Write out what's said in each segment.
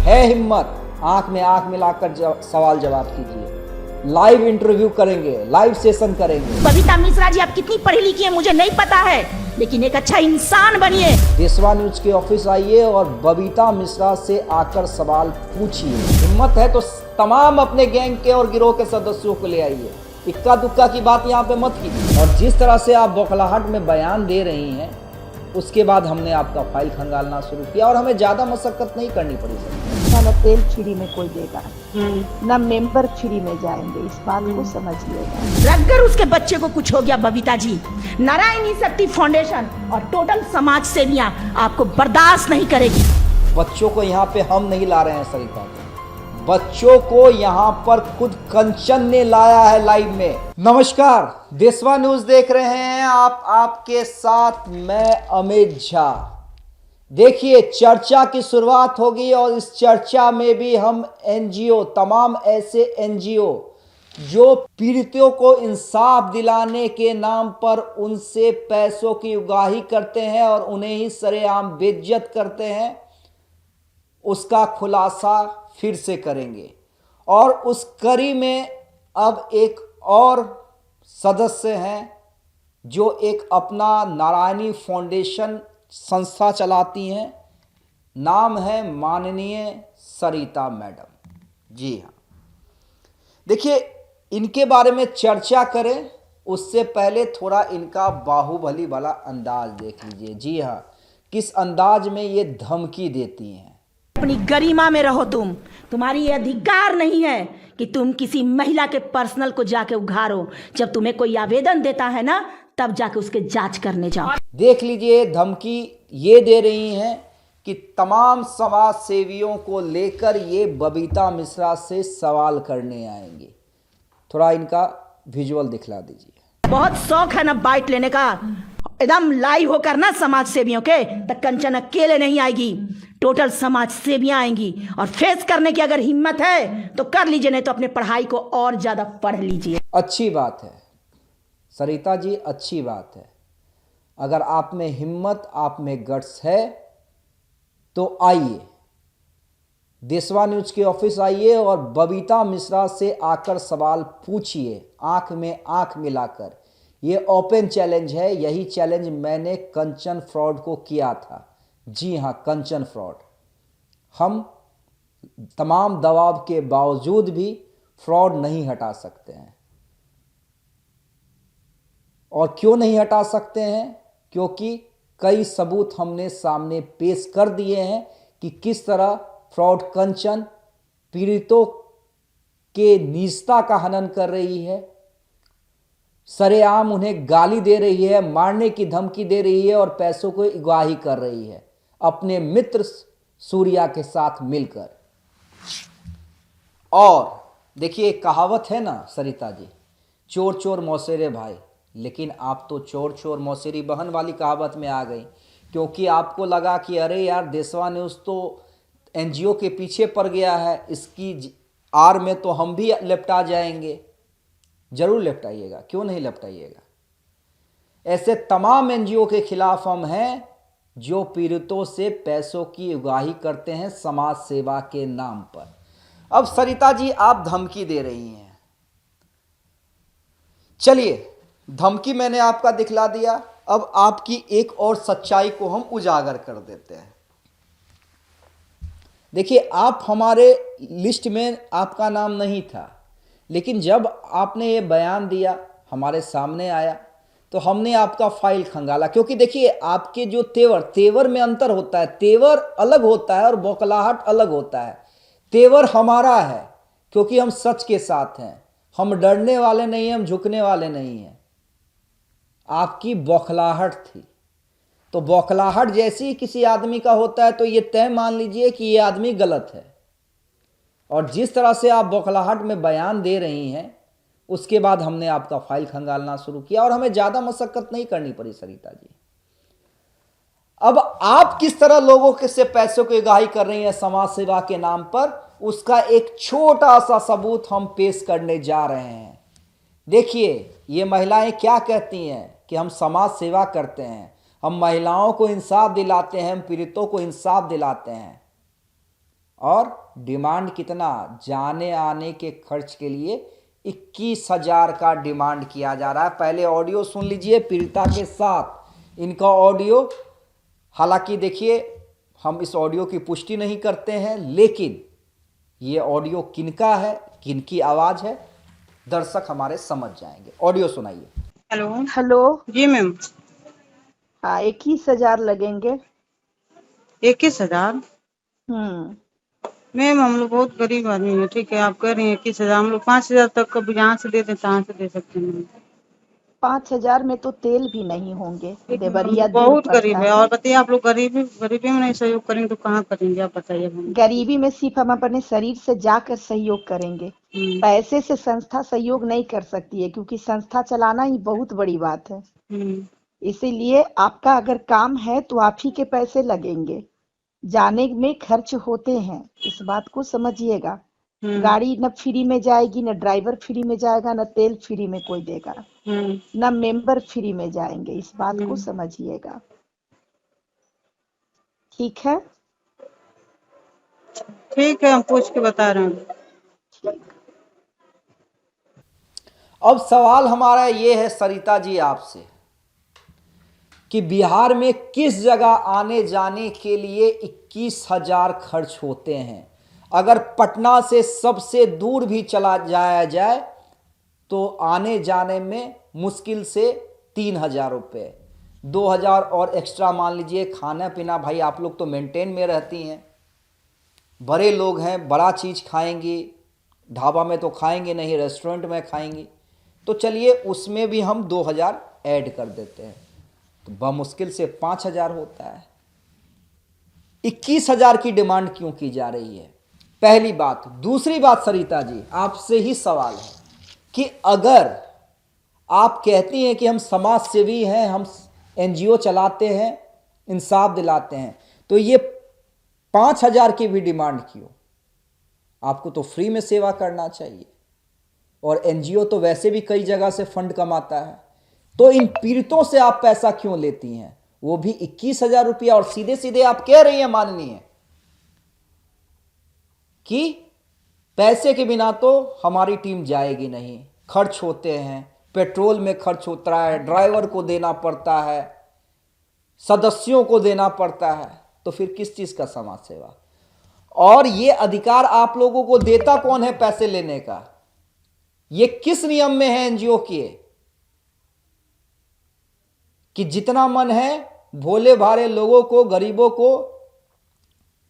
है हिम्मत, आंख में आंख मिलाकर सवाल जवाब कीजिए। लाइव इंटरव्यू करेंगे, लाइव सेशन करेंगे। बबीता मिश्रा जी, आप कितनी पढ़ी लिखी हैं मुझे नहीं पता है, लेकिन एक अच्छा इंसान बनिए। देशवा न्यूज के ऑफिस आइए और बबीता मिश्रा से आकर सवाल पूछिए। हिम्मत है तो तमाम अपने गैंग के और गिरोह के सदस्यों को ले आइए। इक्का दुक्का की बात यहाँ पे मत कीजिए। और जिस तरह से आप बौखलाहट में बयान दे रही हैं, उसके बाद हमने आपका फाइल खंगालना शुरू किया और हमें ज्यादा मशक्कत नहीं करनी पड़ी सर। न तेल छिड़ी में कोई देगा, न मेंबर छिड़ी में जाएंगे, इस बात को समझिएगा। अगर उसके बच्चे को कुछ हो गया बबीता जी, नारायणी शक्ति फाउंडेशन और टोटल समाज सेवियां आपको बर्दाश्त नहीं करेगी। बच्चों को यहाँ पे हम नहीं ला रहे हैं सरिता जी, बच्चों को यहाँ पर खुद कंचन ने लाया है लाइव में। नमस्कार, देशवा न्यूज देख रहे हैं आप, आपके साथ मैं अमित झा। देखिए, चर्चा की शुरुआत होगी और इस चर्चा में भी हम एनजीओ, तमाम ऐसे एनजीओ जो पीड़ितों को इंसाफ दिलाने के नाम पर उनसे पैसों की उगाही करते हैं और उन्हें ही सरेआम बेइज्जत करते हैं, उसका खुलासा फिर से करेंगे। और उस कड़ी में अब एक और सदस्य हैं जो एक अपना नारायणी फाउंडेशन संस्था चलाती हैं। नाम है माननीय सरिता मैडम। जी हाँ, देखिए, इनके बारे में चर्चा करें उससे पहले थोड़ा इनका बाहुबली वाला अंदाज देख लीजिए। जी हाँ, किस अंदाज में ये धमकी देती हैं। अपनी गरिमा में रहो, तुम्हारी ये अधिकार नहीं है कि तुम किसी महिला के पर्सनल को जाके उघारो। जब तुम्हें कोई आवेदन देता है ना, तब जाके उसके जांच करने जाओ। देख लीजिए, धमकी ये दे रही हैं कि तमाम समाज सेवियों को लेकर ये बबीता मिश्रा से सवाल करने आएंगे। थोड़ा इनका विजुअल दिखला दीजिए। बहुत शौक है ना बाइट लेने का। एकदम लाइव होकर ना समाज सेवियों के, तो कंचन अकेले नहीं आएगी, टोटल समाज सेवियां आएंगी। और फेस करने की अगर हिम्मत है तो कर लीजिए, नहीं तो अपने पढ़ाई को और ज्यादा पढ़ लीजिए। अच्छी बात है सरिता जी, अच्छी बात है। अगर आप में हिम्मत, आप में गट्स है तो आइए, देशवा न्यूज के ऑफिस आइए और बबीता मिश्रा से आकर सवाल पूछिए, आंख में आंख मिलाकर। ये ओपन चैलेंज है। यही चैलेंज मैंने कंचन फ्रॉड को किया था। जी हाँ, कंचन फ्रॉड। हम तमाम दबाव के बावजूद भी फ्रॉड नहीं हटा सकते हैं। और क्यों नहीं हटा सकते हैं? क्योंकि कई सबूत हमने सामने पेश कर दिए हैं कि किस तरह फ्रॉड कंचन पीड़ितों के निजता का हनन कर रही है, सरेआम उन्हें गाली दे रही है, मारने की धमकी दे रही है और पैसों को उगाही कर रही है अपने मित्र सूर्या के साथ मिलकर। और देखिए, कहावत है ना सरिता जी, चोर चोर मौसेरे भाई। लेकिन आप तो चोर चोर मौसेरी बहन वाली कहावत में आ गई, क्योंकि आपको लगा कि अरे यार, देशवा न्यूज़ तो एनजीओ के पीछे पड़ गया है, इसकी आड़ में तो हम भी लिपटा जाएंगे। जरूर लिपटाइएगा, क्यों नहीं लिपटाइएगा। ऐसे तमाम एनजीओ के खिलाफ हम हैं जो पीड़ितों से पैसों की उगाही करते हैं समाज सेवा के नाम पर। अब सरिता जी, आप धमकी दे रही हैं। चलिए, धमकी मैंने आपका दिखला दिया। अब आपकी एक और सच्चाई को हम उजागर कर देते हैं। देखिए, आप हमारे लिस्ट में आपका नाम नहीं था, लेकिन जब आपने ये बयान दिया, हमारे सामने आया, तो हमने आपका फाइल खंगाला। क्योंकि देखिए, आपके जो तेवर में अंतर होता है। तेवर अलग होता है और बौखलाहट अलग होता है। तेवर हमारा है क्योंकि हम सच के साथ हैं, हम डरने वाले नहीं हैं, हम झुकने वाले नहीं हैं। आपकी बौखलाहट थी, तो बौखलाहट जैसी किसी आदमी का होता है तो ये तय मान लीजिए कि ये आदमी गलत है। और जिस तरह से आप बौखलाहट में बयान दे रही हैं, उसके बाद हमने आपका फाइल खंगालना शुरू किया और हमें ज़्यादा मशक्कत नहीं करनी पड़ी सरिता जी। अब आप किस तरह लोगों के से पैसों की उगाही कर रही हैं समाज सेवा के नाम पर, उसका एक छोटा सा सबूत हम पेश करने जा रहे हैं देखिए ये महिलाएं क्या कहती हैं कि हम समाज सेवा करते हैं, हम महिलाओं को इंसाफ दिलाते हैं, हम पीड़ितों को इंसाफ दिलाते हैं। और डिमांड कितना, जाने आने के खर्च के लिए 21,000 का डिमांड किया जा रहा है। पहले ऑडियो सुन लीजिए पीड़िता के साथ, इनका ऑडियो। हालांकि देखिए हम इस ऑडियो की पुष्टि नहीं करते हैं, लेकिन ये ऑडियो किनका है, किनकी आवाज है, दर्शक हमारे समझ जाएंगे। ऑडियो सुनाइए। हेलो। हेलो। जी मैम। हाँ, 21,000 लगेंगे। 21,000? मैम हम लोग बहुत गरीब आदमी है। ठीक है, आप कह रही हैं 21,000, हम लोग 5,000 तक कभी यहाँ से दे दें कहाँ से दे सकते हैं। 5,000 में तो तेल भी नहीं होंगे, ठीक है, हम देवरिया लोग दूर बहुत पड़ता गरीब है। है। और बताइए, आप लोग गरीबी में नहीं सहयोग करेंगे तो कहाँ करेंगे, आप बताइए हम। गरीबी में सिर्फ हम अपने शरीर से जाकर सहयोग करेंगे, पैसे से संस्था सहयोग नहीं कर सकती है, क्योंकि संस्था चलाना ही बहुत बड़ी बात है। इसीलिए आपका अगर काम है तो आप ही के पैसे लगेंगे, जाने में खर्च होते हैं, इस बात को समझिएगा। गाड़ी न फ्री में जाएगी, न ड्राइवर फ्री में जाएगा, न तेल फ्री में कोई देगा, न मेंबर फ्री में जाएंगे, इस बात को समझिएगा। ठीक है? ठीक है, हम पूछ के बता रहे हैं। ठीक। अब सवाल हमारा ये है सरिता जी आपसे कि बिहार में किस जगह आने जाने के लिए 21,000 खर्च होते हैं। अगर पटना से सबसे दूर भी चला जाया जाए तो आने जाने में मुश्किल से 3,000 रुपये, 2,000 और एक्स्ट्रा मान लीजिए। खाना पीना भाई आप लोग तो मेंटेन में रहती हैं, बड़े लोग हैं, बड़ा चीज़ खाएंगी, ढाबा में तो खाएंगे नहीं, रेस्टोरेंट में खाएंगी, तो चलिए उसमें भी हम 2,000 ऐड कर देते हैं, तो बमुश्किल से 5,000 होता है। 21,000 की डिमांड क्यों की जा रही है, पहली बात। दूसरी बात सरिता जी आपसे ही सवाल है कि अगर आप कहती हैं कि हम समाज सेवी हैं, हम NGO चलाते हैं, इंसाफ दिलाते हैं, तो ये 5,000 की भी डिमांड क्यों? आपको तो फ्री में सेवा करना चाहिए, और NGO तो वैसे भी कई जगह से फंड कमाता है, तो इन पीड़ितों से आप पैसा क्यों लेती हैं, वो भी 21,000 रुपया। और सीधे सीधे आप कह रही हैं माननीय कि पैसे के बिना तो हमारी टीम जाएगी नहीं, खर्च होते हैं, पेट्रोल में खर्च होता है, ड्राइवर को देना पड़ता है, सदस्यों को देना पड़ता है, तो फिर किस चीज का समाज सेवा। और ये अधिकार आप लोगों को देता कौन है पैसे लेने का, ये किस नियम में है NGO के कि जितना मन है भोले भाले लोगों को, गरीबों को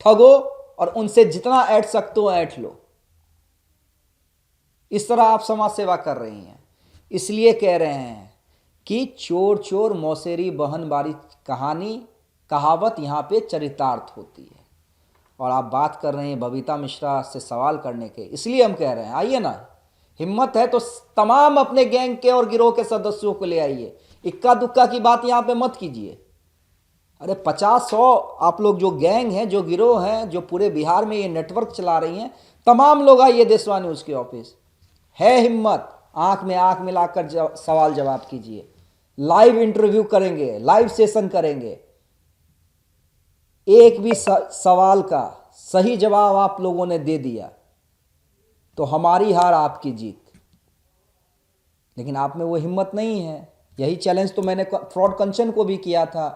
ठगो और उनसे जितना ऐंठ सकते हो ऐंठ लो। इस तरह आप समाज सेवा कर रही हैं। इसलिए कह रहे हैं कि चोर चोर मौसेरी बहन बारी कहानी, कहावत यहाँ पे चरितार्थ होती है। और आप बात कर रहे हैं बबीता मिश्रा से सवाल करने के, इसलिए हम कह रहे हैं आइए ना, हिम्मत है तो तमाम अपने गैंग के और गिरोह के सदस्यों को ले आइए, इक्का दुक्का की बात यहाँ पे मत कीजिए। अरे 50-100 आप लोग जो गैंग हैं, जो गिरोह हैं, जो पूरे बिहार में ये नेटवर्क चला रही हैं, तमाम लोग आइए देशवा न्यूज़ के ऑफिस। है हिम्मत, आंख में आंख मिलाकर सवाल जवाब कीजिए, लाइव इंटरव्यू करेंगे, लाइव सेशन करेंगे। एक भी सवाल का सही जवाब आप लोगों ने दे दिया तो हमारी हार आपकी जीत, लेकिन आप में वो हिम्मत नहीं है। यही चैलेंज तो मैंने फ्रॉड कंचन को भी किया था,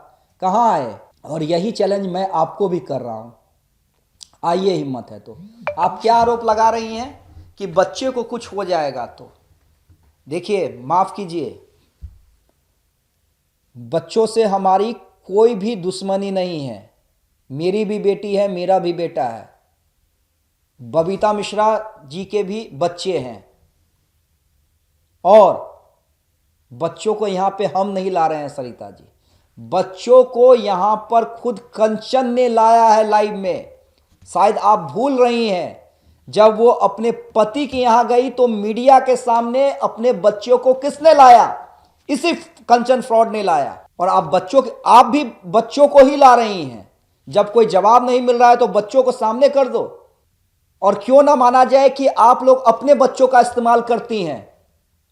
कहाँ आए, और यही चैलेंज मैं आपको भी कर रहा हूं। आइए हिम्मत है तो। आप क्या आरोप लगा रही हैं कि बच्चे को कुछ हो जाएगा, तो देखिए माफ कीजिए, बच्चों से हमारी कोई भी दुश्मनी नहीं है, मेरी भी बेटी है, मेरा भी बेटा है, बबीता मिश्रा जी के भी बच्चे हैं, और बच्चों को यहां पे हम नहीं ला रहे हैं सरिता जी, बच्चों को यहां पर खुद कंचन ने लाया है लाइव में। शायद आप भूल रही हैं, जब वो अपने पति के यहां गई तो मीडिया के सामने अपने बच्चों को किसने लाया, इसी कंचन फ्रॉड ने लाया। और आप भी बच्चों को ही ला रही हैं। जब कोई जवाब नहीं मिल रहा है तो बच्चों को सामने कर दो। और क्यों ना माना जाए कि आप लोग अपने बच्चों का इस्तेमाल करती हैं,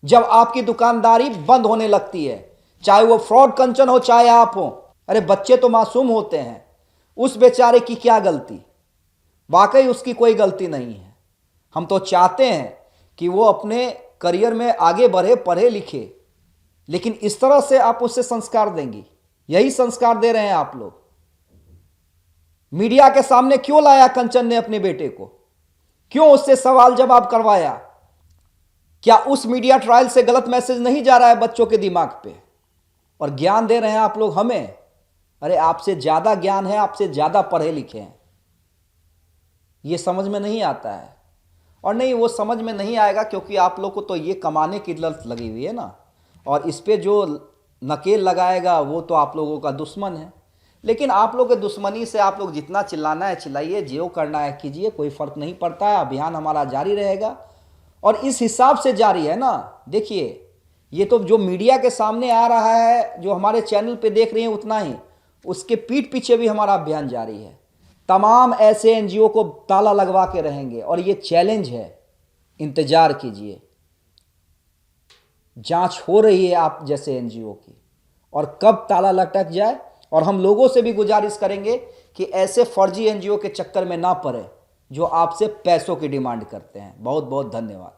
जब आपकी दुकानदारी बंद होने लगती है, चाहे वो फ्रॉड कंचन हो चाहे आप हो। अरे बच्चे तो मासूम होते हैं, उस बेचारे की क्या गलती? वाकई उसकी कोई गलती नहीं है। हम तो चाहते हैं कि वो अपने करियर में आगे बढ़े, पढ़े लिखे, लेकिन इस तरह से आप उससे संस्कार देंगी? यही संस्कार दे रहे हैं आप लोग। मीडिया के सामने क्यों लाया कंचन ने अपने बेटे को? क्यों उससे सवाल जवाब करवाया? क्या उस मीडिया ट्रायल से गलत मैसेज नहीं जा रहा है बच्चों के दिमाग पे? और ज्ञान दे रहे हैं आप लोग हमें। अरे आपसे ज्यादा ज्ञान है, आपसे ज्यादा पढ़े लिखे हैं। ये समझ में नहीं आता है। और नहीं, वो समझ में नहीं आएगा क्योंकि आप लोग को तो ये कमाने की लत लगी हुई है ना, और इस पे जो नकेल लगाएगा वो तो आप लोगों का दुश्मन है। लेकिन आप लोग के दुश्मनी से आप लोग जितना चिल्लाना है चिल्लाइए, जो करना है कीजिए, कोई फर्क नहीं पड़ता है। अभियान हमारा जारी रहेगा और इस हिसाब से जारी है ना। देखिए, ये तो जो मीडिया के सामने आ रहा है, जो हमारे चैनल पे देख रहे हैं उतना ही, उसके पीठ पीछे भी हमारा अभियान जारी है। तमाम ऐसे एनजीओ को ताला लगवा के रहेंगे और ये चैलेंज है, इंतजार कीजिए। जांच हो रही है आप जैसे एनजीओ की, और कब ताला लटक जाए। और हम लोगों से भी गुजारिश करेंगे कि ऐसे फर्जी एनजीओ के चक्कर में ना पड़े जो आपसे पैसों की डिमांड करते हैं। बहुत बहुत धन्यवाद।